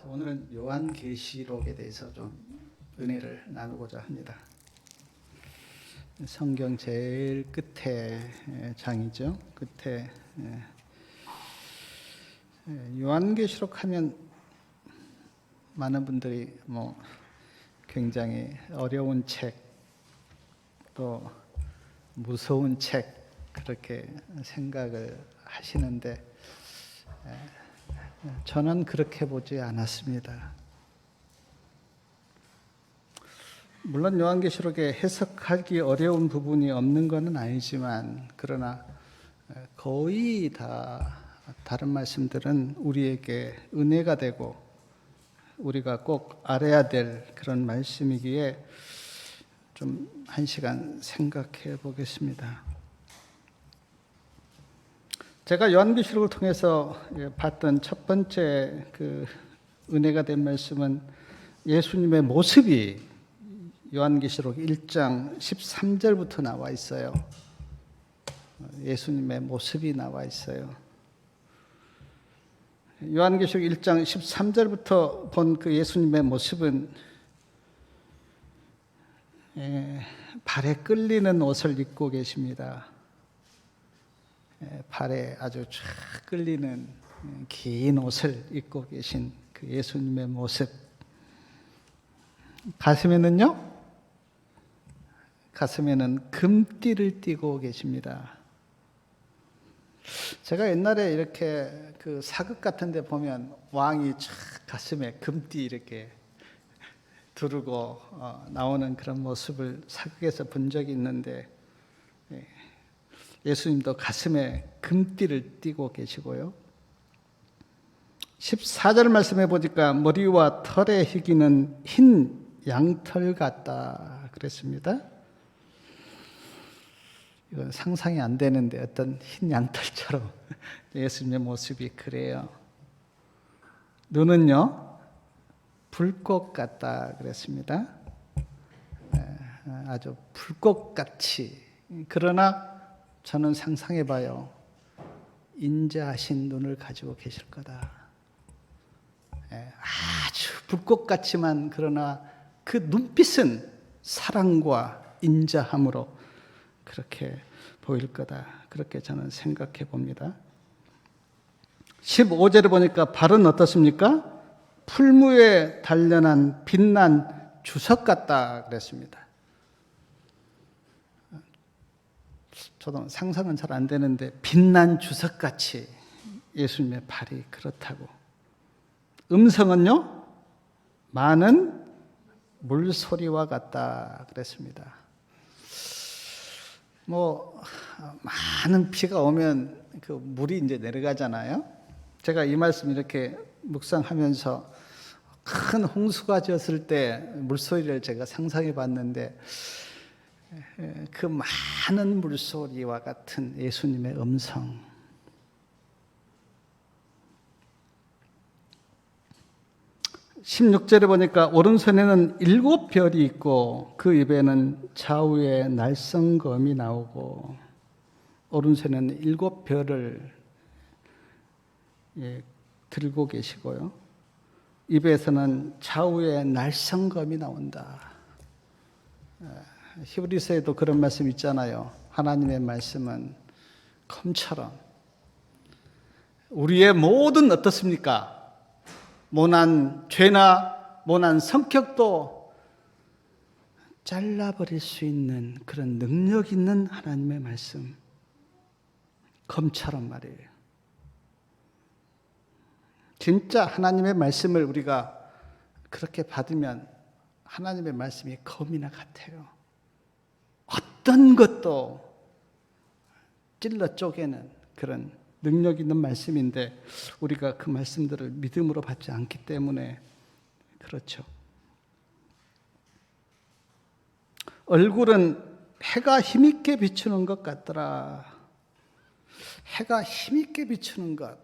오늘은 요한계시록에 대해서 좀 은혜를 나누고자 합니다. 성경 제일 끝에 장이죠. 끝에 요한계시록 하면 많은 분들이 굉장히 어려운 책, 또 무서운 책 그렇게 생각을 하시는데 저는 그렇게 보지 않았습니다. 물론 요한계시록에 해석하기 어려운 부분이 없는 것은 아니지만 그러나 거의 다 다른 말씀들은 우리에게 은혜가 되고 우리가 꼭 알아야 될 그런 말씀이기에 좀 한 시간 생각해 보겠습니다. 제가 요한계시록을 통해서 봤던 첫 번째 그 은혜가 된 말씀은 예수님의 모습이 요한계시록 1장 13절부터 나와 있어요. 예수님의 모습이 나와 있어요. 요한계시록 1장 13절부터 본 그 예수님의 모습은 발에 끌리는 옷을 입고 계십니다. 발에 아주 쫙 끌리는 긴 옷을 입고 계신 그 예수님의 모습. 가슴에는 금띠를 띠고 계십니다. 제가 옛날에 이렇게 그 사극 같은 데 보면 왕이 쫙 가슴에 금띠 이렇게 두르고 나오는 그런 모습을 사극에서 본 적이 있는데 예수님도 가슴에 금띠를 띠고 계시고요. 14절 말씀해 보니까 머리와 털의 희기는 흰 양털 같다 그랬습니다. 이건 상상이 안 되는데 어떤 흰 양털처럼 예수님의 모습이 그래요. 눈은요 불꽃 같다 그랬습니다. 아주 불꽃같이. 그러나 저는 상상해 봐요. 인자하신 눈을 가지고 계실 거다. 아주 불꽃같지만 그러나 그 눈빛은 사랑과 인자함으로 그렇게 보일 거다. 그렇게 저는 생각해 봅니다. 15절에 보니까 발은 어떻습니까? 풀무에 단련한 빛난 주석 같다 그랬습니다. 저도 상상은 잘 안 되는데 빛난 주석같이 예수님의 발이 그렇다고. 음성은요? 많은 물소리와 같다 그랬습니다. 많은 비가 오면 그 물이 이제 내려가잖아요. 제가 이 말씀 이렇게 묵상하면서 큰 홍수가 졌을 때 물소리를 제가 상상해 봤는데 그 많은 물소리와 같은 예수님의 음성. (16절에) 보니까 오른손에는 7별이 있고 그 입에는 좌우에 날성검이 나오고 오른손에는 7별을 들고 계시고요. 입에서는 좌우에 날성검이 나온다. 히브리서에도 그런 말씀 있잖아요. 하나님의 말씀은 검처럼 우리의 모든 어떻습니까? 모난 죄나 모난 성격도 잘라버릴 수 있는 그런 능력 있는 하나님의 말씀. 검처럼 말이에요. 진짜 하나님의 말씀을 우리가 그렇게 받으면 하나님의 말씀이 검이나 같아요. 어떤 것도 찔러 쪼개는 그런 능력 있는 말씀인데 우리가 그 말씀들을 믿음으로 받지 않기 때문에 그렇죠. 얼굴은 해가 힘있게 비추는 것 같더라. 해가 힘있게 비추는 것.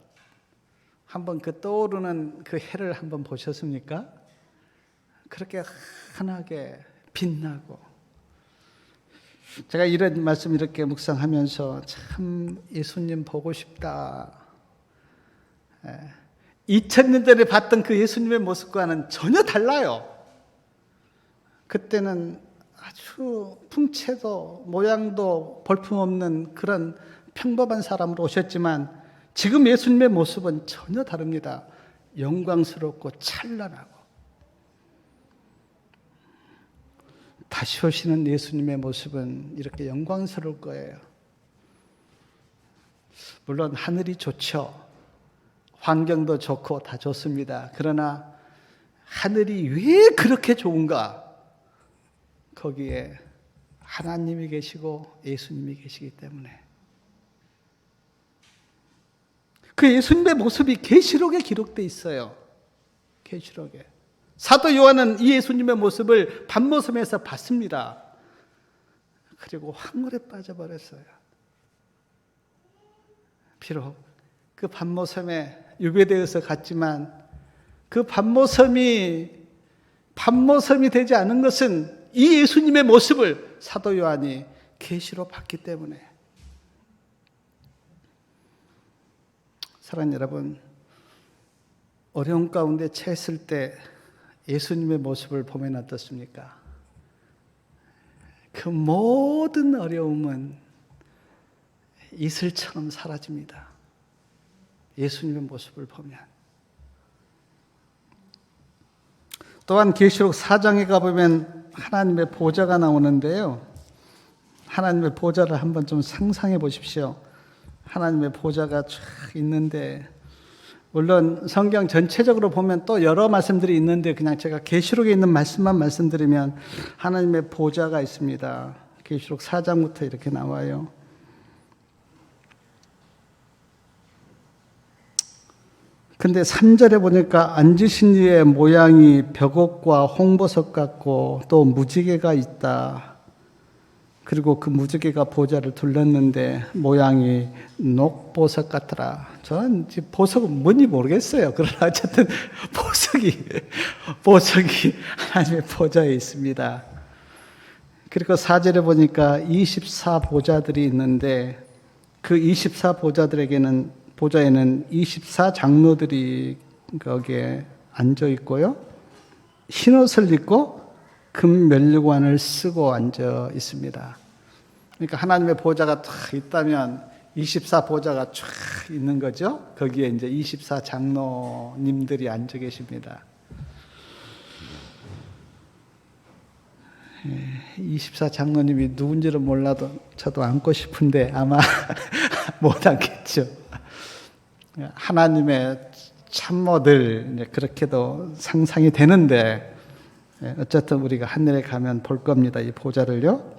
한번 그 떠오르는 그 해를 한번 보셨습니까? 그렇게 환하게 빛나고. 제가 이런 말씀 이렇게 묵상하면서 참 예수님 보고 싶다. 2000년 전에 봤던 그 예수님의 모습과는 전혀 달라요. 그때는 아주 풍채도 모양도 볼품없는 그런 평범한 사람으로 오셨지만 지금 예수님의 모습은 전혀 다릅니다. 영광스럽고 찬란하고. 다시 오시는 예수님의 모습은 이렇게 영광스러울 거예요. 물론 하늘이 좋죠. 환경도 좋고 다 좋습니다. 그러나 하늘이 왜 그렇게 좋은가? 거기에 하나님이 계시고 예수님이 계시기 때문에. 그 예수님의 모습이 계시록에 기록되어 있어요. 계시록에. 사도 요한은 이 예수님의 모습을 밤모섬에서 봤습니다. 그리고 황홀에 빠져버렸어요. 비록 그 밤모섬에 유배되어서 갔지만 그 밤모섬이 되지 않은 것은 이 예수님의 모습을 사도 요한이 계시로 봤기 때문에. 사랑하는 여러분, 어려움 가운데 처했을 때 예수님의 모습을 보면 어떻습니까? 그 모든 어려움은 이슬처럼 사라집니다. 예수님의 모습을 보면. 또한 계시록 4장에 가보면 하나님의 보좌가 나오는데요. 하나님의 보좌를 한번 좀 상상해 보십시오. 하나님의 보좌가 쫙 있는데, 물론 성경 전체적으로 보면 또 여러 말씀들이 있는데 그냥 제가 계시록에 있는 말씀만 말씀드리면 하나님의 보좌가 있습니다. 계시록 4장부터 이렇게 나와요. 근데 3절에 보니까 앉으신 이의 모양이 벽옥과 홍보석 같고 또 무지개가 있다. 그리고 그 무지개가 보좌를 둘렀는데 모양이 녹보석 같더라. 저는 보석은 뭔지 모르겠어요. 그러나 어쨌든 보석이 하나님의 보좌에 있습니다. 그리고 4절에 보니까 24보좌들이 있는데 그 24보좌에는 24장로들이 거기에 앉아 있고요. 흰옷을 입고 금 면류관을 쓰고 앉아 있습니다. 그러니까 하나님의 보좌가 딱 있다면 24보좌가 쫙 있는 거죠. 거기에 이제 24장로님들이 앉아 계십니다. 24장로님이 누군지는 몰라도 저도 앉고 싶은데 아마 못 앉겠죠. 하나님의 참모들 그렇게도 상상이 되는데 어쨌든 우리가 하늘에 가면 볼 겁니다. 이 보좌를요.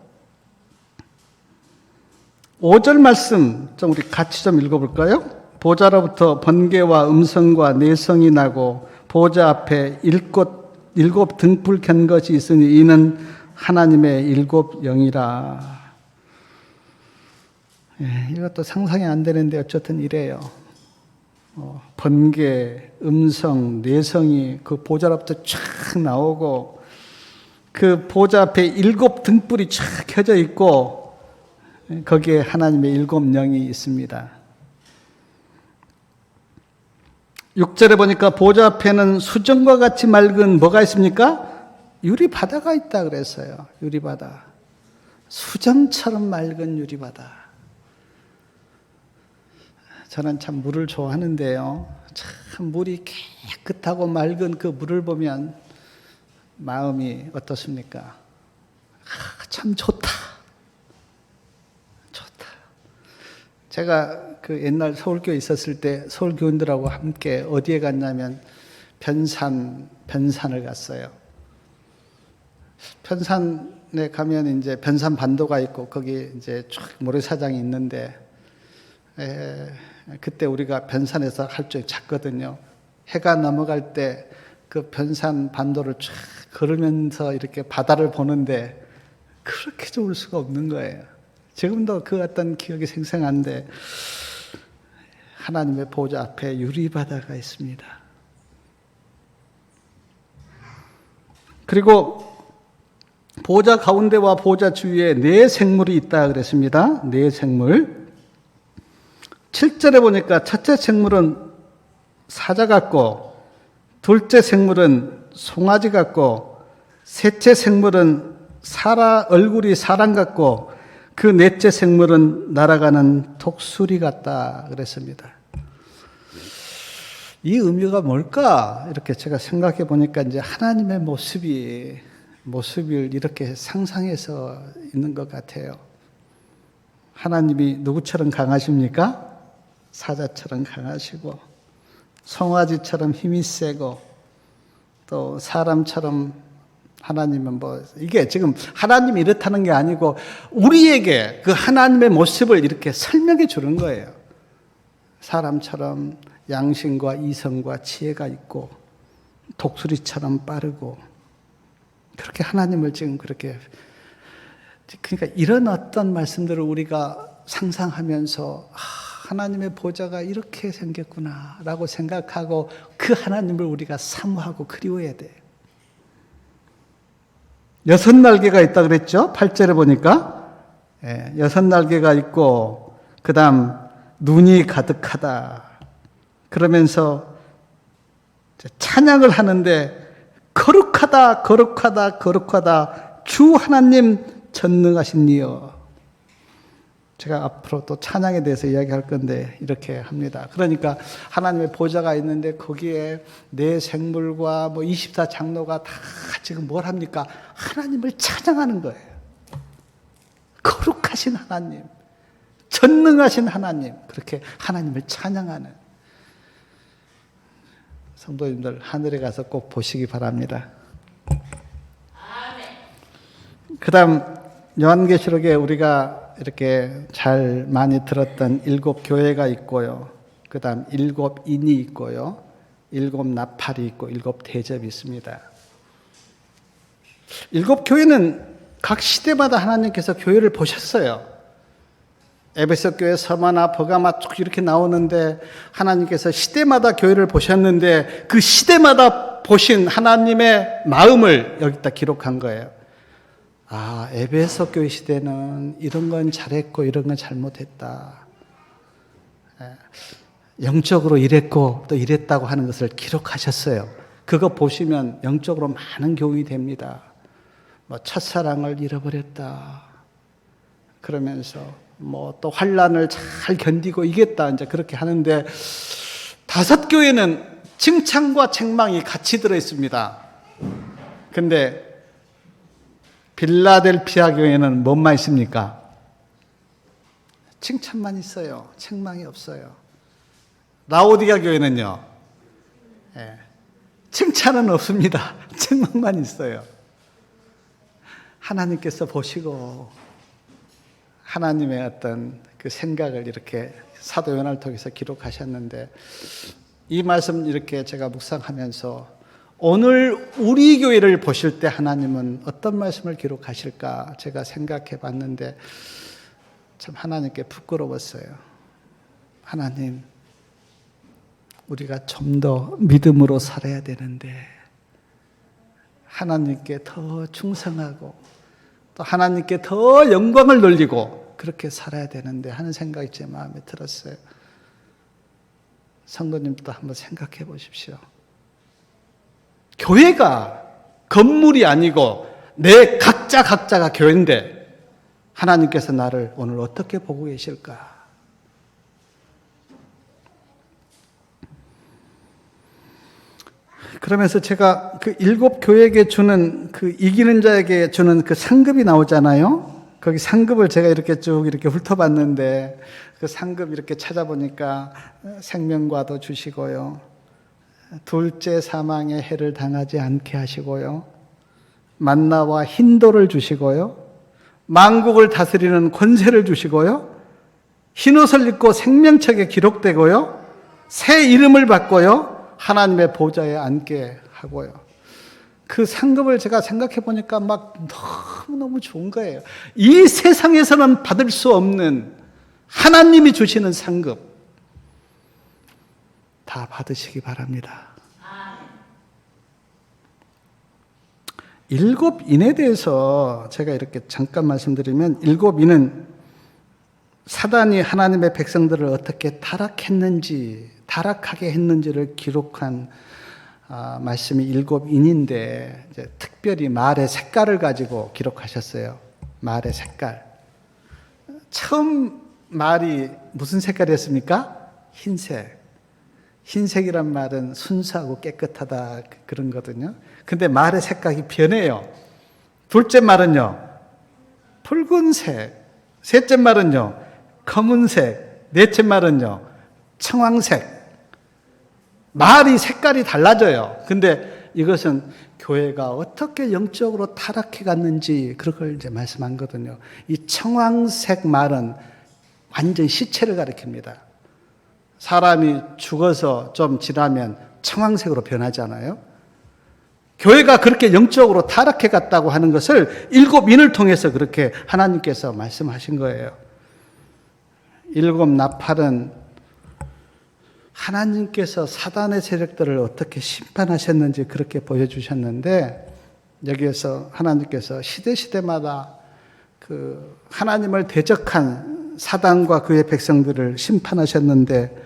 5절 말씀 좀 우리 같이 좀 읽어볼까요? 보좌로부터 번개와 음성과 내성이 나고 보좌 앞에 일곱 등불 켠 것이 있으니 이는 하나님의 일곱 영이라. 이것도 상상이 안 되는데 어쨌든 이래요. 번개, 음성, 내성이 그 보좌로부터 쫙 나오고 그 보좌 앞에 일곱 등불이 쫙 켜져 있고 거기에 하나님의 일곱 영이 있습니다. 6절에 보니까 보좌 앞에는 수정과 같이 맑은 뭐가 있습니까? 유리바다가 있다 그랬어요. 유리바다. 수정처럼 맑은 유리바다. 저는 참 물을 좋아하는데요. 참 물이 깨끗하고 맑은 그 물을 보면 마음이 어떻습니까? 참 좋다. 좋다. 제가 그 옛날 서울교회 있었을 때 서울 교인들하고 함께 어디에 갔냐면 변산을 갔어요. 변산에 가면 이제 변산 반도가 있고 거기 이제 쭉 모래사장이 있는데 그때 우리가 변산에서 할줄 잤거든요. 해가 넘어갈 때 그 변산 반도를 쫙 걸으면서 이렇게 바다를 보는데 그렇게 좋을 수가 없는 거예요. 지금도 그 어떤 기억이 생생한데 하나님의 보좌 앞에 유리바다가 있습니다. 그리고 보좌 가운데와 보좌 주위에 네 생물이 있다 그랬습니다. 네 생물. 7절에 보니까 첫째 생물은 사자 같고, 둘째 생물은 송아지 같고, 셋째 생물은 얼굴이 사람 같고, 그 넷째 생물은 날아가는 독수리 같다 그랬습니다. 이 의미가 뭘까? 이렇게 제가 생각해 보니까 이제 하나님의 모습을 이렇게 상상해서 있는 것 같아요. 하나님이 누구처럼 강하십니까? 사자처럼 강하시고, 송아지처럼 힘이 세고, 또 사람처럼 하나님은 이게 지금 하나님이 이렇다는 게 아니고 우리에게 그 하나님의 모습을 이렇게 설명해 주는 거예요. 사람처럼 양심과 이성과 지혜가 있고, 독수리처럼 빠르고, 그렇게 하나님을 지금 그러니까 이런 어떤 말씀들을 우리가 상상하면서 하나님의 보좌가 이렇게 생겼구나라고 생각하고 그 하나님을 우리가 사모하고 그리워야 돼요. 6날개가 있다 그랬죠? 8절에 보니까 6날개가 있고 그 다음 눈이 가득하다 그러면서 찬양을 하는데 거룩하다 거룩하다 거룩하다 주 하나님 전능하신 이여. 제가 앞으로 또 찬양에 대해서 이야기할 건데 이렇게 합니다. 그러니까 하나님의 보좌가 있는데 거기에 네 생물과 24장로가 다 지금 뭘 합니까? 하나님을 찬양하는 거예요. 거룩하신 하나님, 전능하신 하나님, 그렇게 하나님을 찬양하는 성도님들 하늘에 가서 꼭 보시기 바랍니다. 그 다음 요한계시록에 우리가 이렇게 잘 많이 들었던 7 교회가 있고요. 그 다음 7 인이 있고요. 7 나팔이 있고 7 대접이 있습니다. 7 교회는 각 시대마다 하나님께서 교회를 보셨어요. 에베소 교회, 서마나, 버가마 쭉 이렇게 나오는데 하나님께서 시대마다 교회를 보셨는데 그 시대마다 보신 하나님의 마음을 여기다 기록한 거예요. 에베소 교회 시대는 이런 건 잘했고 이런 건 잘못했다. 영적으로 이랬고 또 이랬다고 하는 것을 기록하셨어요. 그거 보시면 영적으로 많은 교훈이 됩니다. 첫사랑을 잃어버렸다. 그러면서 또 환난을 잘 견디고 이겼다. 이제 그렇게 하는데 5 교회는 칭찬과 책망이 같이 들어 있습니다. 근데 빌라델피아 교회는 뭐만 있습니까? 칭찬만 있어요. 책망이 없어요. 라오디가 교회는요, 칭찬은 없습니다. 책망만 있어요. 하나님께서 보시고 하나님의 어떤 그 생각을 이렇게 사도 요한을 통해서 기록하셨는데 이 말씀 이렇게 제가 묵상하면서 오늘 우리 교회를 보실 때 하나님은 어떤 말씀을 기록하실까 제가 생각해 봤는데 참 하나님께 부끄러웠어요. 하나님, 우리가 좀 더 믿음으로 살아야 되는데 하나님께 더 충성하고 또 하나님께 더 영광을 돌리고 그렇게 살아야 되는데 하는 생각이 제 마음에 들었어요. 성도님도 한번 생각해 보십시오. 교회가 건물이 아니고 내 각자가 교회인데 하나님께서 나를 오늘 어떻게 보고 계실까? 그러면서 제가 그 7 교회에게 주는 그 이기는 자에게 주는 그 상급이 나오잖아요. 거기 상급을 제가 이렇게 쭉 이렇게 훑어봤는데 그 상급 이렇게 찾아보니까 생명과도 주시고요. 둘째 사망의 해를 당하지 않게 하시고요. 만나와 흰돌을 주시고요. 만국을 다스리는 권세를 주시고요. 흰옷을 입고 생명책에 기록되고요. 새 이름을 받고요. 하나님의 보좌에 앉게 하고요. 그 상급을 제가 생각해 보니까 막 너무너무 좋은 거예요. 이 세상에서는 받을 수 없는 하나님이 주시는 상급 다 받으시기 바랍니다. 7 인에 대해서 제가 이렇게 잠깐 말씀드리면 7 인은 사단이 하나님의 백성들을 어떻게 타락했는지 타락하게 했는지를 기록한 말씀이 7인인데 이제 특별히 말의 색깔을 가지고 기록하셨어요. 말의 색깔. 처음 말이 무슨 색깔이었습니까? 흰색. 흰색이란 말은 순수하고 깨끗하다 그런 거거든요. 근데 말의 색깔이 변해요. 둘째 말은요, 붉은색. 셋째 말은요, 검은색. 넷째 말은요, 청황색. 말이 색깔이 달라져요. 근데 이것은 교회가 어떻게 영적으로 타락해 갔는지 그런 걸 이제 말씀한 거거든요. 이 청황색 말은 완전 시체를 가리킵니다. 사람이 죽어서 좀 지나면 청황색으로 변하잖아요. 교회가 그렇게 영적으로 타락해 갔다고 하는 것을 7인을 통해서 그렇게 하나님께서 말씀하신 거예요. 7 나팔은 하나님께서 사단의 세력들을 어떻게 심판하셨는지 그렇게 보여주셨는데, 여기에서 하나님께서 시대마다 그 하나님을 대적한 사단과 그의 백성들을 심판하셨는데,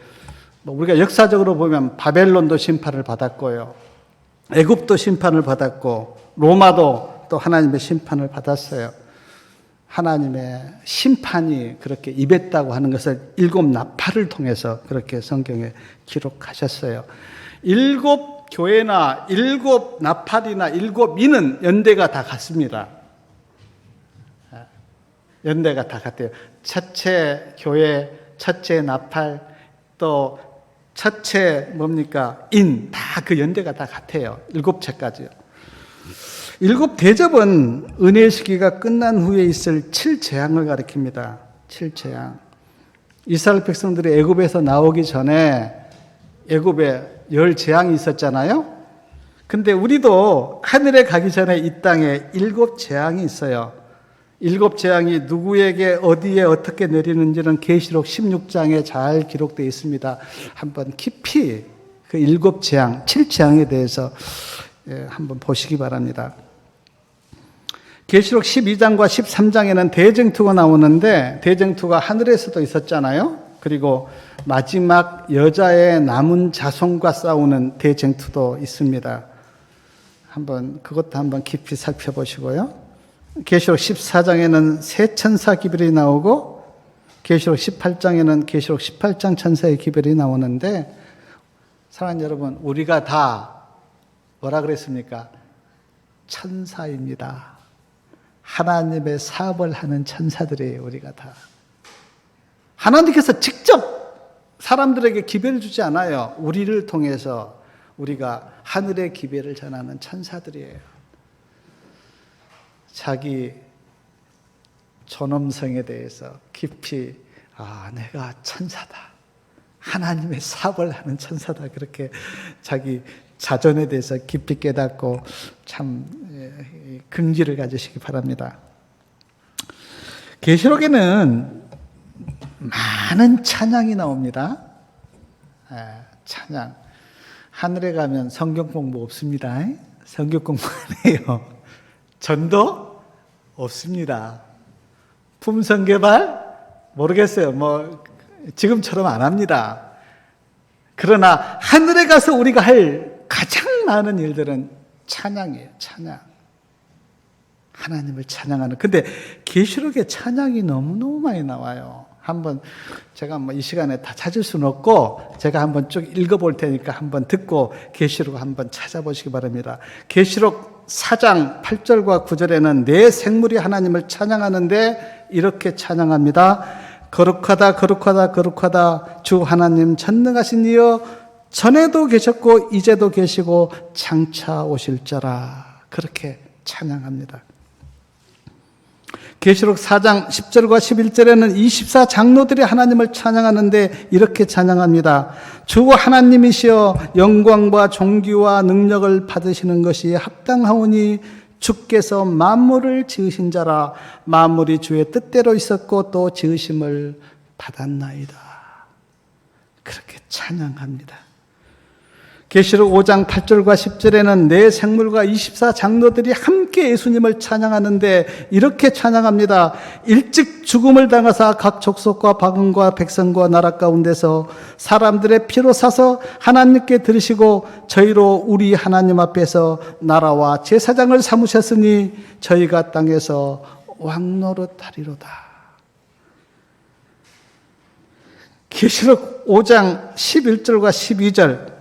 우리가 역사적으로 보면 바벨론도 심판을 받았고요, 애굽도 심판을 받았고, 로마도 또 하나님의 심판을 받았어요. 하나님의 심판이 그렇게 임했다고 하는 것을 7 나팔을 통해서 그렇게 성경에 기록하셨어요. 7 교회나 7 나팔이나 7인은 연대가 다 같습니다. 연대가 다 같아요. 첫째 교회, 첫째 나팔, 또 첫째 뭡니까? 인, 다 그 연대가 다 같아요. 7채까지요. 7 대접은 은혜의 시기가 끝난 후에 있을 7재앙을 가리킵니다. 7재앙. 이스라엘 백성들이 애굽에서 나오기 전에 애굽에 10재앙이 있었잖아요. 근데 우리도 하늘에 가기 전에 이 땅에 7재앙이 있어요. 7재앙이 누구에게 어디에 어떻게 내리는지는 계시록 16장에 잘 기록되어 있습니다. 한번 깊이 그 7재앙, 7재앙에 대해서 한번 보시기 바랍니다. 계시록 12장과 13장에는 대쟁투가 나오는데, 대쟁투가 하늘에서도 있었잖아요. 그리고 마지막 여자의 남은 자손과 싸우는 대쟁투도 있습니다. 그것도 한번 깊이 살펴보시고요. 계시록 14장에는 새 천사 기별이 나오고, 계시록 18장에는 계시록 18장 천사의 기별이 나오는데, 사랑하는 여러분, 우리가 다 뭐라 그랬습니까? 천사입니다. 하나님의 사업을 하는 천사들이에요, 우리가 다. 하나님께서 직접 사람들에게 기별을 주지 않아요. 우리를 통해서 우리가 하늘의 기별을 전하는 천사들이에요. 자기 존엄성에 대해서 깊이, 내가 천사다, 하나님의 사업을 하는 천사다, 그렇게 자기 자존에 대해서 깊이 깨닫고 참 긍지를 가지시기 바랍니다. 계시록에는 많은 찬양이 나옵니다. 찬양. 하늘에 가면 성경 공부 없습니다. 성경 공부 안 해요. 전도 없습니다. 품성 개발 모르겠어요. 지금처럼 안 합니다. 그러나 하늘에 가서 우리가 할 가장 많은 일들은 찬양이에요. 찬양. 하나님을 찬양하는. 근데 계시록에 찬양이 너무너무 많이 나와요. 제가 이 시간에 다 찾을 수는 없고, 제가 한번 쭉 읽어볼 테니까 한번 듣고 계시록 한번 찾아보시기 바랍니다. 계시록 4장 8절과 9절에는 네 생물이 하나님을 찬양하는데 이렇게 찬양합니다. 거룩하다, 거룩하다, 거룩하다. 주 하나님 전능하신 이여, 전에도 계셨고 이제도 계시고 장차 오실 자라. 그렇게 찬양합니다. 계시록 4장 10절과 11절에는 24장로들이 하나님을 찬양하는데 이렇게 찬양합니다. 주 하나님이시여, 영광과 존귀와 능력을 받으시는 것이 합당하오니 주께서 만물을 지으신 자라. 만물이 주의 뜻대로 있었고 또 지으심을 받았나이다. 그렇게 찬양합니다. 계시록 5장 8절과 10절에는 네 생물과 24장로들이 함께 예수님을 찬양하는데 이렇게 찬양합니다. 일찍 죽음을 당하사 각 족속과 박원과 백성과 나라 가운데서 사람들의 피로 사서 하나님께 드리시고 저희로 우리 하나님 앞에서 나라와 제사장을 삼으셨으니 저희가 땅에서 왕노릇하리로다. 계시록 5장 11절과 12절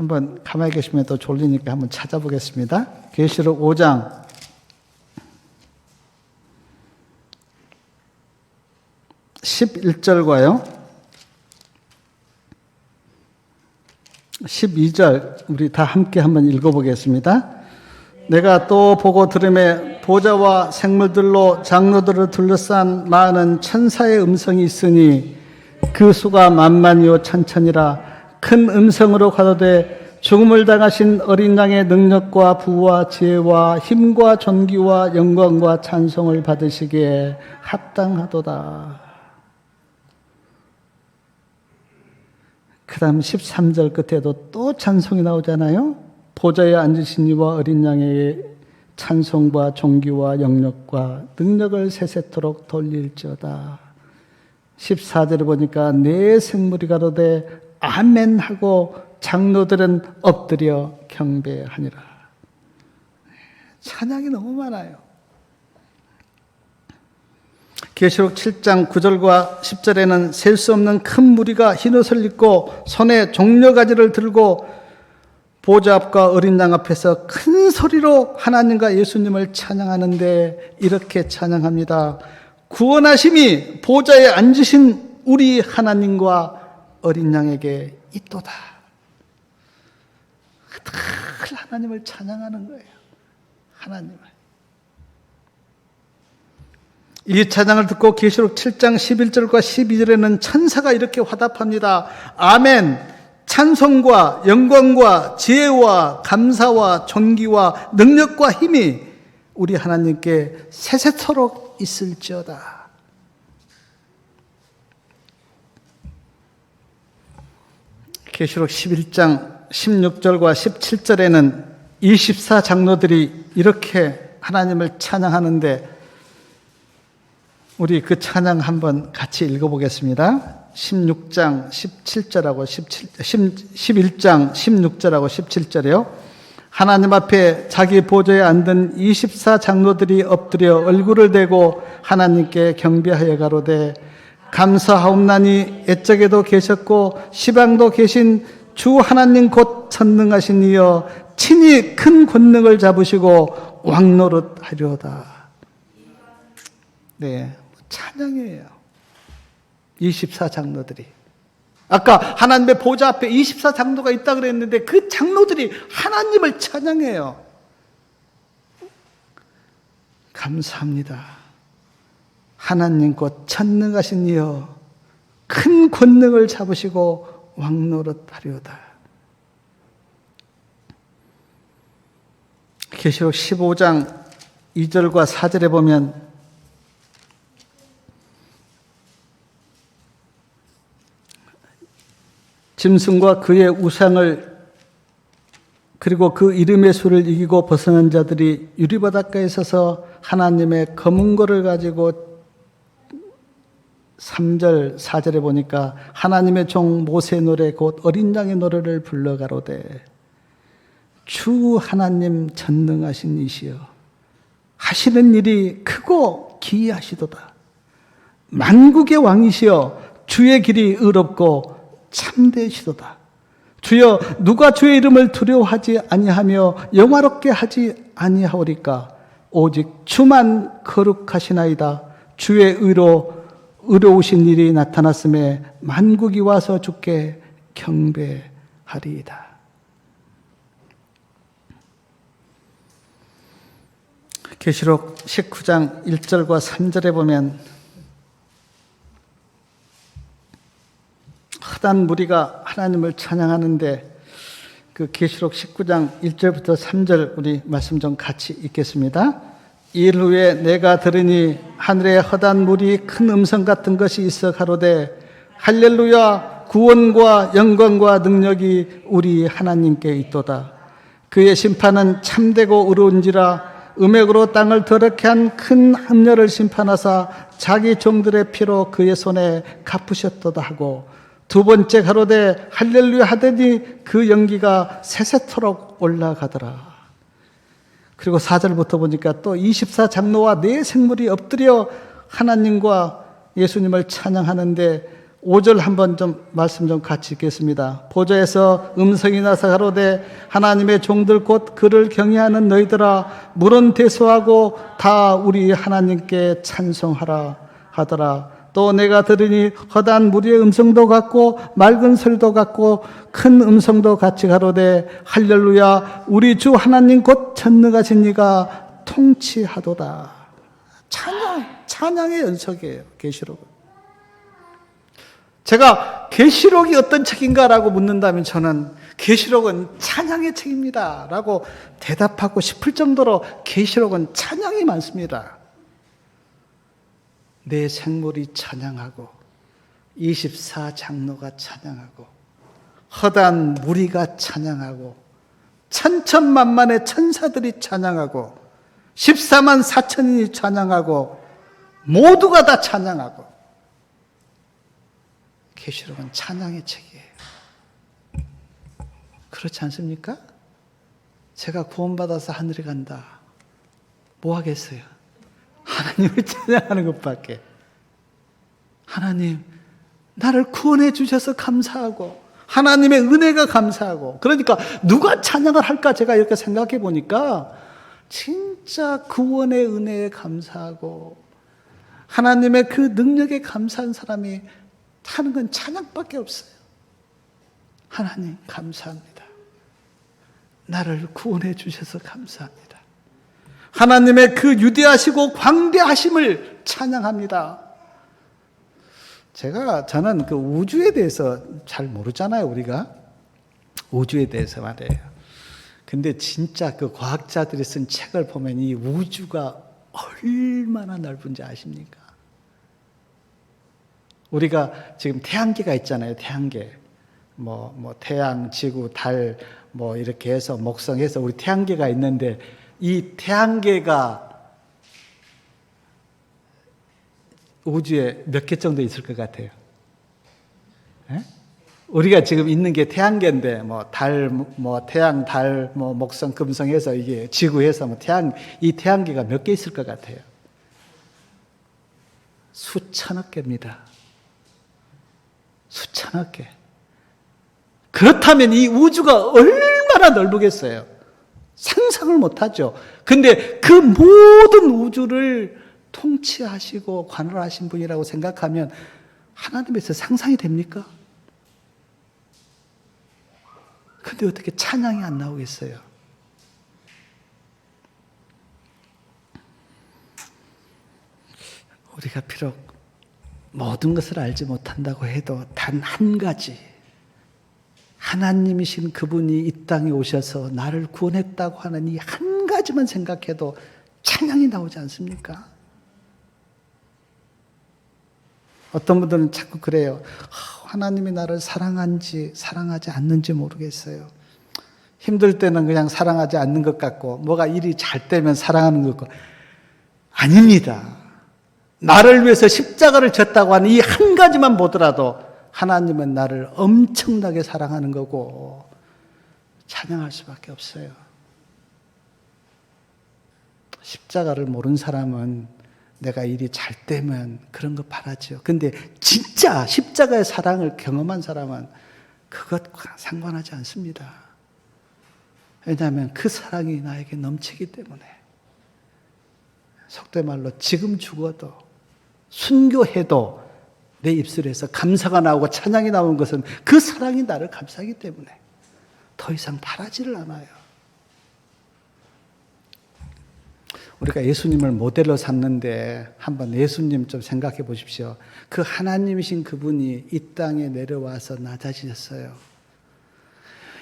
한번 가만히 계시면 또 졸리니까 한번 찾아보겠습니다. 계시록 5장 11절과요 12절 우리 다 함께 한번 읽어보겠습니다. 내가 또 보고 들음에 보좌와 생물들로 장로들을 둘러싼 많은 천사의 음성이 있으니 그 수가 만만이요 천천이라. 큰 음성으로 가로되 죽음을 당하신 어린 양의 능력과 부와 지혜와 힘과 존귀와 영광과 찬송을 받으시기에 합당하도다. 그 다음 13절 끝에도 또 찬송이 나오잖아요. 보좌에 앉으신 이와 어린 양의 찬송과 존귀와 영력과 능력을 세세토록 돌릴지어다. 14절에 보니까 네 생물이 가로되 아멘 하고 장로들은 엎드려 경배하니라. 찬양이 너무 많아요. 계시록 7장 9절과 10절에는 셀 수 없는 큰 무리가 흰옷을 입고 손에 종려가지를 들고 보좌 앞과 어린 양 앞에서 큰 소리로 하나님과 예수님을 찬양하는데 이렇게 찬양합니다. 구원하심이 보좌에 앉으신 우리 하나님과 어린 양에게 있도다. 늘 하나님을 찬양하는 거예요. 하나님을. 이 찬양을 듣고 계시록 7장 11절과 12절에는 천사가 이렇게 화답합니다. 아멘. 찬송과 영광과 지혜와 감사와 존귀와 능력과 힘이 우리 하나님께 세세토록 있을지어다. 계시록 11장 16절과 17절에는 24장로들이 이렇게 하나님을 찬양하는데 우리 그 찬양 한번 같이 읽어보겠습니다. 16장 17절하고 11장 16절하고 17절이요. 하나님 앞에 자기 보좌에 앉은 24장로들이 엎드려 얼굴을 대고 하나님께 경배하여 가로되 감사하옵나니 옛적에도 계셨고 시방도 계신 주 하나님 곧 전능하신 이여 친히 큰 권능을 잡으시고 왕노릇하려다. 네, 찬양이에요. 24장로들이. 아까 하나님의 보좌 앞에 24장로가 있다 그랬는데 그 장로들이 하나님을 찬양해요. 감사합니다. 하나님 곧 전능하신 이여 큰 권능을 잡으시고 왕노릇하리오다. 계시록 15장 2절과 4절에 보면 짐승과 그의 우상을 그리고 그 이름의 수를 이기고 벗어난 자들이 유리바닷가에 서서 하나님의 검은 고를 가지고 3절 4절에 보니까 하나님의 종 모세의 노래 곧 어린 양의 노래를 불러 가로되 주 하나님 전능하신 이시여 하시는 일이 크고 기이하시도다. 만국의 왕이시여 주의 길이 의롭고 참되시도다. 주여 누가 주의 이름을 두려워하지 아니하며 영화롭게 하지 아니하오리까. 오직 주만 거룩하시나이다. 주의 의로우신 일이 나타났음에 만국이 와서 주께 경배하리이다. 계시록 19장 1절과 3절에 보면 헛한 무리가 하나님을 찬양하는데 그 계시록 19장 1절부터 3절 우리 말씀 좀 같이 읽겠습니다. 일 후에 내가 들으니 하늘에 헛한 무리 큰 음성 같은 것이 있어 가로되 할렐루야 구원과 영광과 능력이 우리 하나님께 있도다. 그의 심판은 참되고 의로운지라. 음액으로 땅을 더럽게 한 큰 함녀를 심판하사 자기 종들의 피로 그의 손에 갚으셨도다 하고, 두 번째 가로되 할렐루야 하더니 그 연기가 세세토록 올라가더라. 그리고 4절부터 보니까 또 24장로와 네 생물이 엎드려 하나님과 예수님을 찬양하는데, 5절 한번 좀 말씀 좀 같이 읽겠습니다. 보좌에서 음성이 나서 가로되 하나님의 종들 곧 그를 경외하는 너희들아, 물은 대소하고 다 우리 하나님께 찬송하라 하더라. 또 내가 들으니 허다한 무리의 음성도 같고 맑은 소리도 같고 큰 음성도 같이 가로되 할렐루야, 우리 주 하나님 곧 전능하신 이가 통치하도다. 찬양의 연속이에요, 계시록은. 제가 계시록이 어떤 책인가라고 묻는다면 저는 계시록은 찬양의 책입니다 라고 대답하고 싶을 정도로 계시록은 찬양이 많습니다. 내 생물이 찬양하고 24장로가 찬양하고 허다한 무리가 찬양하고 천천만만의 천사들이 찬양하고 14만 4천인이 찬양하고 모두가 다 찬양하고. 계시록은 찬양의 책이에요. 그렇지 않습니까? 제가 구원받아서 하늘에 간다. 뭐 하겠어요? 하나님을 찬양하는 것밖에. 하나님, 나를 구원해 주셔서 감사하고 하나님의 은혜가 감사하고. 그러니까 누가 찬양을 할까 제가 이렇게 생각해 보니까 진짜 구원의 은혜에 감사하고 하나님의 그 능력에 감사한 사람이 하는 건 찬양밖에 없어요. 하나님 감사합니다. 나를 구원해 주셔서 감사합니다. 하나님의 그 유대하시고 광대하심을 찬양합니다. 저는 그 우주에 대해서 잘 모르잖아요, 우리가. 우주에 대해서 말이에요. 근데 진짜 그 과학자들이 쓴 책을 보면 이 우주가 얼마나 넓은지 아십니까? 우리가 지금 태양계가 있잖아요, 태양계. 태양, 지구, 달, 이렇게 해서 목성해서 우리 태양계가 있는데, 이 태양계가 우주에 몇 개 정도 있을 것 같아요? 에? 우리가 지금 있는 게 태양계인데, 달, 태양, 달, 목성, 금성해서 이게 지구해서 이 태양계가 몇 개 있을 것 같아요? 수천억 개입니다. 수천억 개. 그렇다면 이 우주가 얼마나 넓으겠어요? 상상을 못하죠. 근데 그 모든 우주를 통치하시고 관할하신 분이라고 생각하면 하나님에서 상상이 됩니까? 근데 어떻게 찬양이 안 나오겠어요? 우리가 비록 모든 것을 알지 못한다고 해도 단 한 가지, 하나님이신 그분이 이 땅에 오셔서 나를 구원했다고 하는 이 한 가지만 생각해도 찬양이 나오지 않습니까? 어떤 분들은 자꾸 그래요. 하나님이 나를 사랑한지 사랑하지 않는지 모르겠어요. 힘들 때는 그냥 사랑하지 않는 것 같고 뭐가 일이 잘 되면 사랑하는 것 같고. 아닙니다. 나를 위해서 십자가를 졌다고 하는 이 한 가지만 보더라도 하나님은 나를 엄청나게 사랑하는 거고 찬양할 수밖에 없어요. 십자가를 모르는 사람은 내가 일이 잘 되면 그런 거 바라죠. 근데 진짜 십자가의 사랑을 경험한 사람은 그것과 상관하지 않습니다. 왜냐하면 그 사랑이 나에게 넘치기 때문에. 속된 말로 지금 죽어도 순교해도 내 입술에서 감사가 나오고 찬양이 나오는 것은 그 사랑이 나를 감싸기 때문에 더 이상 바라지를 않아요. 우리가 예수님을 모델로 삼는데 한번 예수님 좀 생각해 보십시오. 그 하나님이신 그분이 이 땅에 내려와서 낮아지셨어요.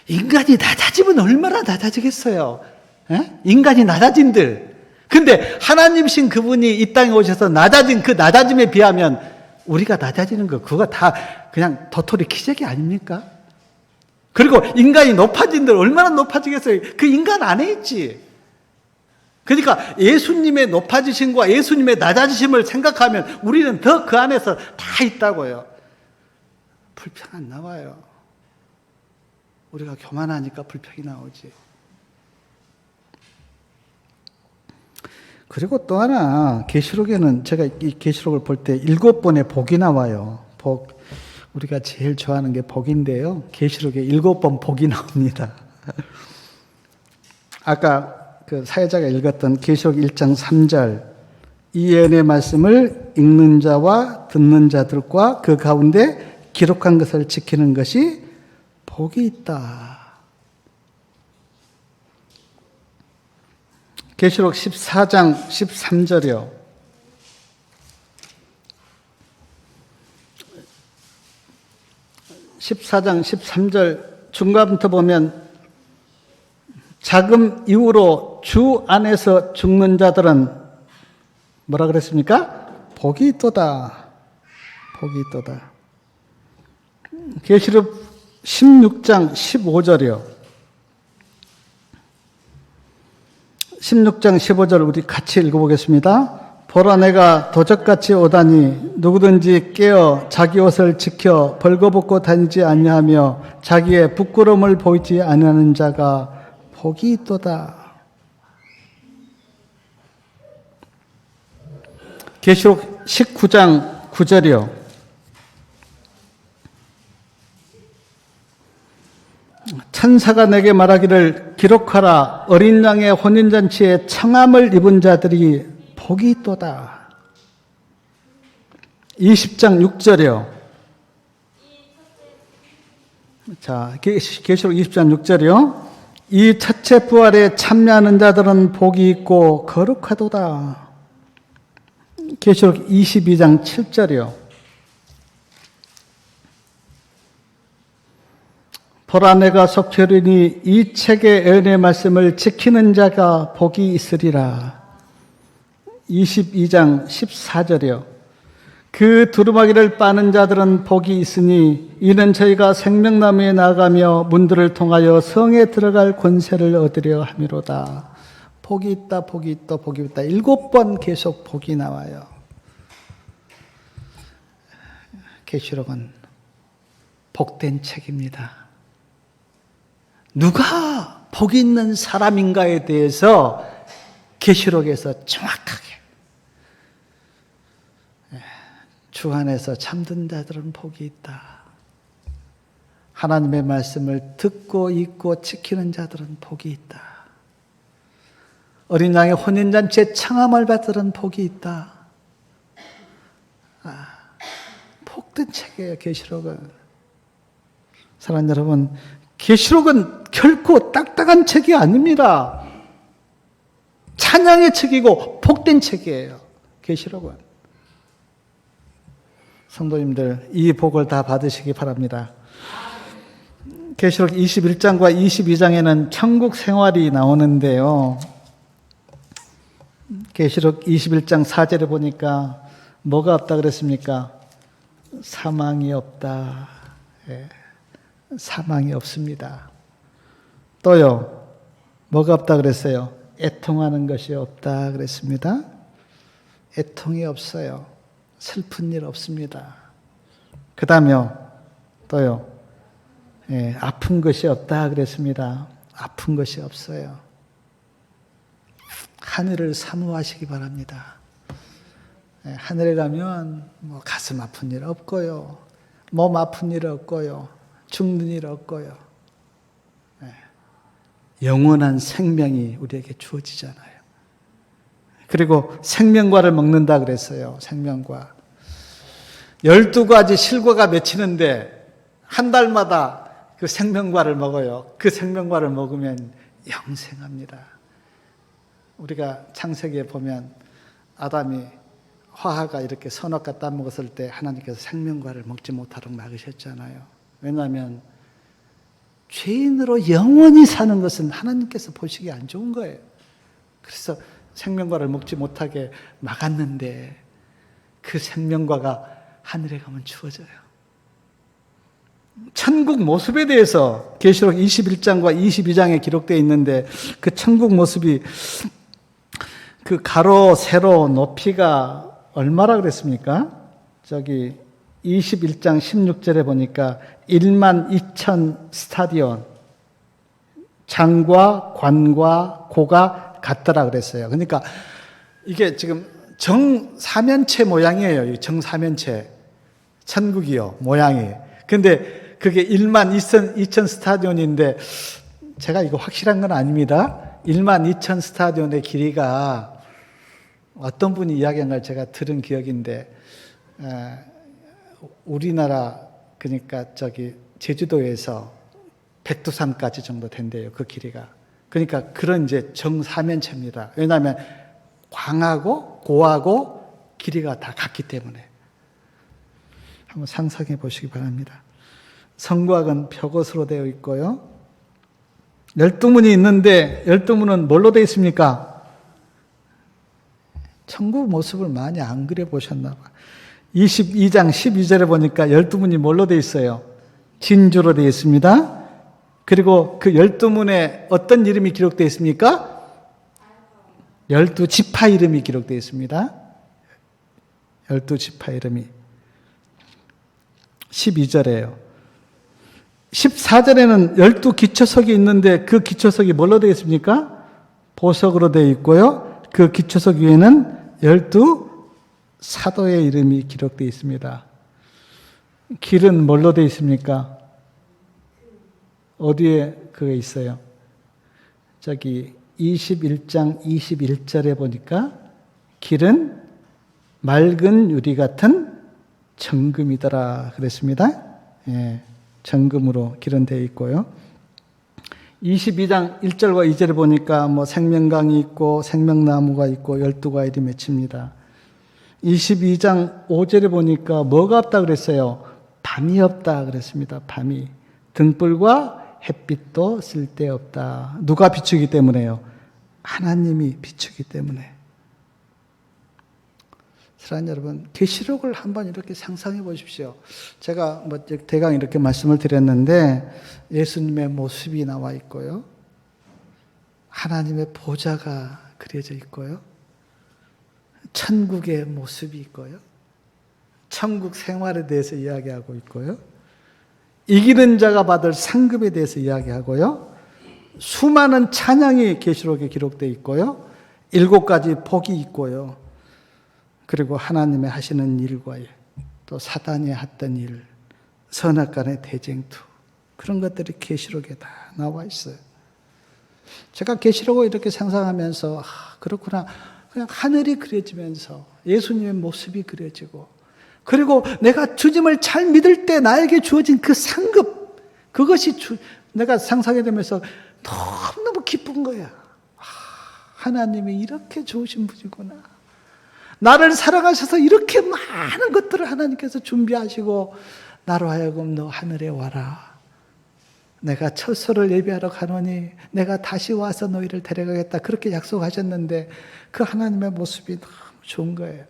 인간이 낮아지면 얼마나 낮아지겠어요? 에? 인간이 낮아진들. 근데 하나님이신 그분이 이 땅에 오셔서 낮아진 그 낮아짐에 비하면 우리가 낮아지는 거, 그거 다 그냥 도토리 기적이 아닙니까? 그리고 인간이 높아진 들 얼마나 높아지겠어요? 그 인간 안에 있지. 그러니까 예수님의 높아지심과 예수님의 낮아지심을 생각하면 우리는 더 그 안에서 다 있다고요. 불평 안 나와요. 우리가 교만하니까 불평이 나오지. 그리고 또 하나, 계시록에는 제가 이 계시록을 볼 때 7번의 복이 나와요. 복. 우리가 제일 좋아하는 게 복인데요. 계시록에 7번 복이 나옵니다. 아까 그 사회자가 읽었던 계시록 1장 3절, 이 예언의 말씀을 읽는 자와 듣는 자들과 그 가운데 기록한 것을 지키는 것이 복이 있다. 계시록 14장 13절이요. 14장 13절 중간부터 보면 자금 이후로 주 안에서 죽는 자들은 뭐라 그랬습니까? 복이 있도다. 복이 있도다. 계시록 16장 15절이요. 16장 15절 우리 같이 읽어보겠습니다. 보라 내가 도적같이 오다니 누구든지 깨어 자기 옷을 지켜 벌거벗고 다니지 아니하며 자기의 부끄러움을 보이지 아니하는 자가 복이 있도다. 계시록 19장 9절이요. 천사가 내게 말하기를 기록하라. 어린 양의 혼인잔치에 청함을 입은 자들이 복이 있도다. 20장 6절이요. 자, 계시록 20장 6절이요. 이 첫째 부활에 참여하는 자들은 복이 있고 거룩하도다. 계시록 22장 7절이요. 보라 내가 속죄리니 이 책의 예언의 말씀을 지키는 자가 복이 있으리라. 22장 14절이요. 그 두루마기를 빠는 자들은 복이 있으니 이는 저희가 생명나무에 나아가며 문들을 통하여 성에 들어갈 권세를 얻으려 함이로다. 복이 있다, 복이 있다, 복이 있다. 7번 계속 복이 나와요. 계시록은 복된 책입니다. 누가 복이 있는 사람인가에 대해서 계시록에서 정확하게 주 안에서 잠든 자들은 복이 있다. 하나님의 말씀을 듣고 읽고 지키는 자들은 복이 있다. 어린 양의 혼인잔치에 청함을 받들은 복이 있다. 복된 책이에요, 계시록은. 사랑하는 여러분, 계시록은 결코 딱딱한 책이 아닙니다. 찬양의 책이고 복된 책이에요, 계시록은. 성도님들, 이 복을 다 받으시기 바랍니다. 계시록 21장과 22장에는 천국 생활이 나오는데요. 계시록 21장 4절에 보니까 뭐가 없다 그랬습니까? 사망이 없다. 예, 사망이 없습니다. 또요, 뭐가 없다 그랬어요? 애통하는 것이 없다 그랬습니다. 애통이 없어요. 슬픈 일 없습니다. 그 다음에요, 또요, 예, 아픈 것이 없다 그랬습니다. 아픈 것이 없어요. 하늘을 사모하시기 바랍니다. 예, 하늘에 가면 뭐 가슴 아픈 일 없고요, 몸 아픈 일 없고요, 죽는 일 없고요. 예, 영원한 생명이 우리에게 주어지잖아요. 그리고 생명과를 먹는다 그랬어요. 생명과. 12가지 실과가 맺히는데 한 달마다 그 생명과를 먹어요. 그 생명과를 먹으면 영생합니다. 우리가 창세기에 보면 아담이 화하가 이렇게 선악과 따먹었을 때 하나님께서 생명과를 먹지 못하도록 막으셨잖아요. 왜냐하면 죄인으로 영원히 사는 것은 하나님께서 보시기 안 좋은 거예요. 그래서 생명과를 먹지 못하게 막았는데 그 생명과가 하늘에 가면 추워져요. 천국 모습에 대해서 계시록 21장과 22장에 기록되어 있는데 그 천국 모습이 그 가로, 세로, 높이가 얼마라 그랬습니까? 저기 21장 16절에 보니까 1만 2천 스타디온, 장과 관과 고가 같더라 그랬어요. 그러니까 이게 지금 정사면체 모양이에요. 정사면체. 천국이요, 모양이. 근데 그게 1만 2천 스타디온인데 제가 이거 확실한 건 아닙니다. 1만 2천 스타디온의 길이가 어떤 분이 이야기한 걸 제가 들은 기억인데 우리나라 그러니까 저기 제주도에서 백두산까지 정도 된대요. 그 길이가. 그러니까 그런 이제 정사면체입니다. 왜냐하면 광하고 고하고 길이가 다 같기 때문에. 한번 상상해 보시기 바랍니다. 성곽은 벽옷으로 되어 있고요. 12문이 있는데 12문은 뭘로 되어 있습니까? 천국 모습을 많이 안 그려보셨나 봐. 22장 12절에 보니까 12문이 뭘로 되어 있어요? 진주로 되어 있습니다. 그리고 그 12문에 어떤 이름이 기록되어 있습니까? 12지파 이름이 기록되어 있습니다. 12지파 이름이. 12절에요. 14절에는 12기초석이 있는데 그 기초석이 뭘로 되어 있습니까? 보석으로 되어 있고요. 그 기초석 위에는 12사도의 이름이 기록되어 있습니다. 길은 뭘로 되어 있습니까? 어디에 그게 있어요? 저기 21장 21절에 보니까 길은 맑은 유리 같은 정금이더라 그랬습니다. 예, 정금으로 길은 되어 있고요. 22장 1절과 2절에 보니까 뭐 생명강이 있고 생명나무가 있고 12과일이 맺힙니다. 22장 5절에 보니까 뭐가 없다 그랬어요? 밤이 없다 그랬습니다. 밤이. 등불과 햇빛도 쓸데없다. 누가 비추기 때문에요? 하나님이 비추기 때문에. 사랑하는 여러분, 계시록을 한번 이렇게 상상해 보십시오. 제가 뭐 대강 이렇게 말씀을 드렸는데 예수님의 모습이 나와 있고요. 하나님의 보좌가 그려져 있고요. 천국의 모습이 있고요. 천국 생활에 대해서 이야기하고 있고요. 이기는 자가 받을 상급에 대해서 이야기하고요. 수많은 찬양이 계시록에 기록되어 있고요. 7가지 복이 있고요. 그리고 하나님의 하시는 일과 또 사단이 했던 일, 선악간의 대쟁투, 그런 것들이 계시록에 다 나와 있어요. 제가 계시록을 이렇게 상상하면서 그렇구나. 그냥 하늘이 그려지면서 예수님의 모습이 그려지고, 그리고 내가 주님을 잘 믿을 때 나에게 주어진 그 상급, 그것이 내가 상상이 되면서 너무너무 기쁜 거야. 하나님이 이렇게 좋으신 분이구나. 나를 사랑하셔서 이렇게 많은 것들을 하나님께서 준비하시고 나로 하여금 너 하늘에 와라. 내가 처소를 예비하러 가노니 내가 다시 와서 너희를 데려가겠다. 그렇게 약속하셨는데 그 하나님의 모습이 너무 좋은 거예요.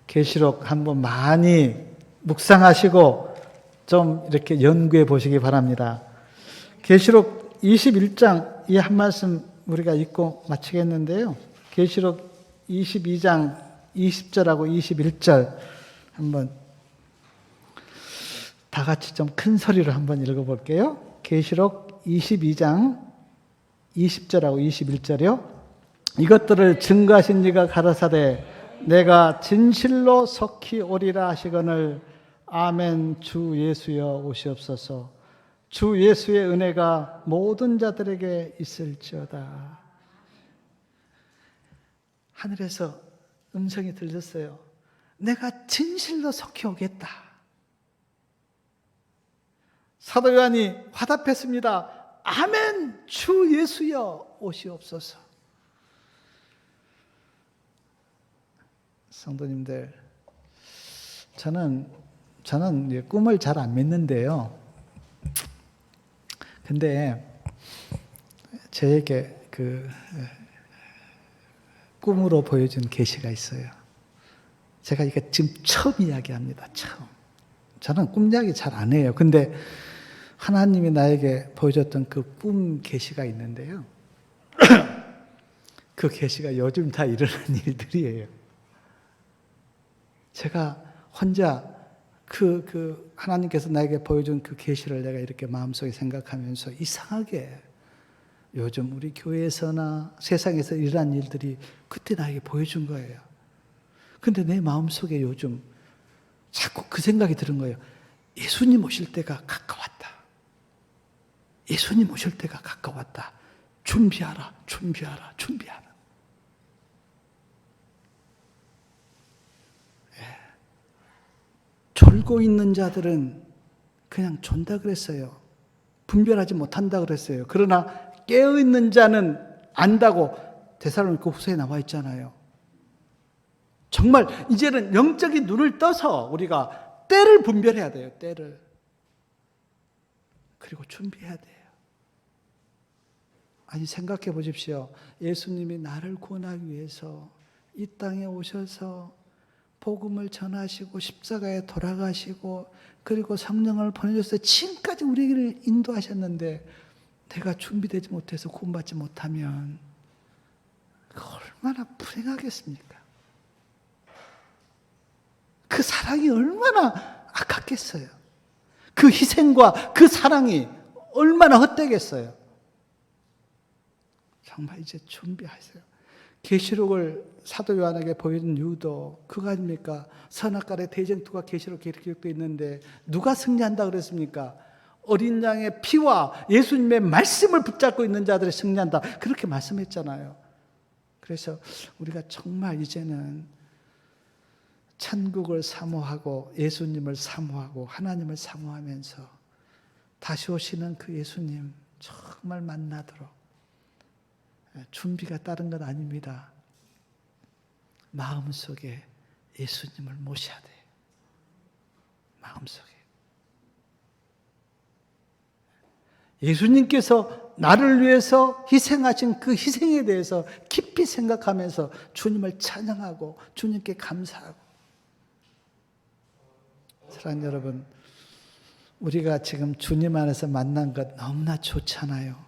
계시록 한번 많이 묵상하시고 좀 이렇게 연구해 보시기 바랍니다. 계시록 21장 이 한 말씀 우리가 읽고 마치겠는데요. 계시록 22장 20절하고 21절 한번 다 같이 좀 큰 소리로 한번 읽어볼게요. 계시록 22장 20절하고 21절이요. 이것들을 증거하신 이가 가라사대 내가 진실로 속히 오리라 하시거늘 아멘. 주 예수여 오시옵소서. 주 예수의 은혜가 모든 자들에게 있을지어다. 하늘에서 음성이 들렸어요. 내가 진실로 속히 오겠다. 사도 요한이 화답했습니다. 아멘. 주 예수여 오시옵소서. 성도님들, 저는 꿈을 잘 안 믿는데요. 근데 저에게 그 꿈으로 보여준 계시가 있어요. 제가 이게 지금 처음 이야기합니다. 처음. 저는 꿈 이야기 잘 안 해요. 근데 하나님이 나에게 보여줬던 그 꿈 계시가 있는데요. 그 계시가 요즘 다 일어난 일들이에요. 제가 혼자 하나님께서 나에게 보여준 그 계시를 내가 이렇게 마음속에 생각하면서 이상하게 요즘 우리 교회에서나 세상에서 일어난 일들이 그때 나에게 보여준 거예요. 근데 내 마음속에 요즘 자꾸 그 생각이 드는 거예요. 예수님 오실 때가 가까웠다. 예수님 오실 때가 가까웠다. 준비하라, 준비하라, 준비하라. 졸고 있는 자들은 그냥 존다 그랬어요. 분별하지 못한다 그랬어요. 그러나 깨어있는 자는 안다고 데살로니가 후서에 나와 있잖아요. 정말 이제는 영적인 눈을 떠서 우리가 때를 분별해야 돼요. 때를. 그리고 준비해야 돼요. 아니 생각해 보십시오. 예수님이 나를 구원하기 위해서 이 땅에 오셔서 복음을 전하시고 십자가에 돌아가시고 그리고 성령을 보내줘서 지금까지 우리를 인도하셨는데 내가 준비되지 못해서 구원받지 못하면 얼마나 불행하겠습니까? 그 사랑이 얼마나 아깝겠어요. 그 희생과 그 사랑이 얼마나 헛되겠어요. 정말 이제 준비하세요. 계시록을 사도 요한에게 보여준 이유도 그거 아닙니까? 선악간의 대쟁투가 계시록에 기록되어 있는데 누가 승리한다 그랬습니까? 어린 양의 피와 예수님의 말씀을 붙잡고 있는 자들이 승리한다. 그렇게 말씀했잖아요. 그래서 우리가 정말 이제는 천국을 사모하고 예수님을 사모하고 하나님을 사모하면서 다시 오시는 그 예수님 정말 만나도록 준비가 다른 건 아닙니다. 마음속에 예수님을 모셔야 돼요. 마음속에. 예수님께서 나를 위해서 희생하신 그 희생에 대해서 깊이 생각하면서 주님을 찬양하고 주님께 감사하고. 사랑하는 여러분, 우리가 지금 주님 안에서 만난 것 너무나 좋잖아요.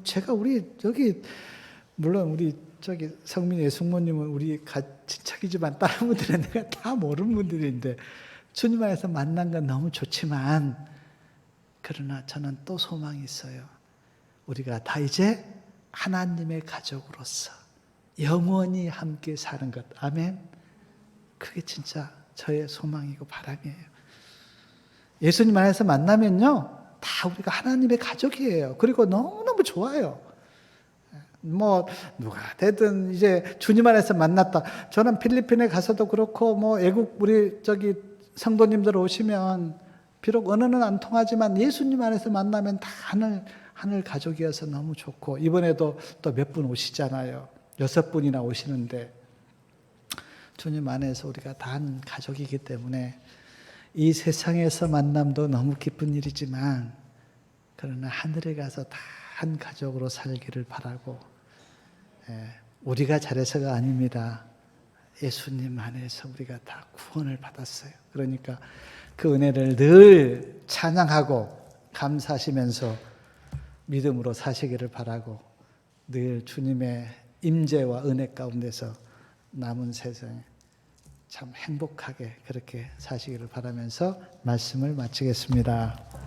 제가 물론 우리 성민의 숙모님은 우리 친척이지만 다른 분들은 내가 다 모르는 분들인데 주님 안에서 만난 건 너무 좋지만 그러나 저는 또 소망이 있어요. 우리가 다 이제 하나님의 가족으로서 영원히 함께 사는 것. 아멘. 그게 진짜 저의 소망이고 바람이에요. 예수님 안에서 만나면요, 다 우리가 하나님의 가족이에요. 그리고 너무너무 좋아요. 누가 되든 이제 주님 안에서 만났다. 저는 필리핀에 가서도 그렇고, 애국 우리 성도님들 오시면 비록 언어는 안 통하지만 예수님 안에서 만나면 다 하늘 가족이어서 너무 좋고, 이번에도 또 몇 분 오시잖아요. 6분이나 오시는데, 주님 안에서 우리가 다 한 가족이기 때문에 이 세상에서 만남도 너무 기쁜 일이지만, 그러나 하늘에 가서 다 한 가족으로 살기를 바라고, 우리가 잘해서가 아닙니다. 예수님 안에서 우리가 다 구원을 받았어요. 그러니까 그 은혜를 늘 찬양하고 감사하시면서 믿음으로 사시기를 바라고, 늘 주님의 임재와 은혜 가운데서 남은 세상에 참 행복하게 그렇게 사시기를 바라면서 말씀을 마치겠습니다.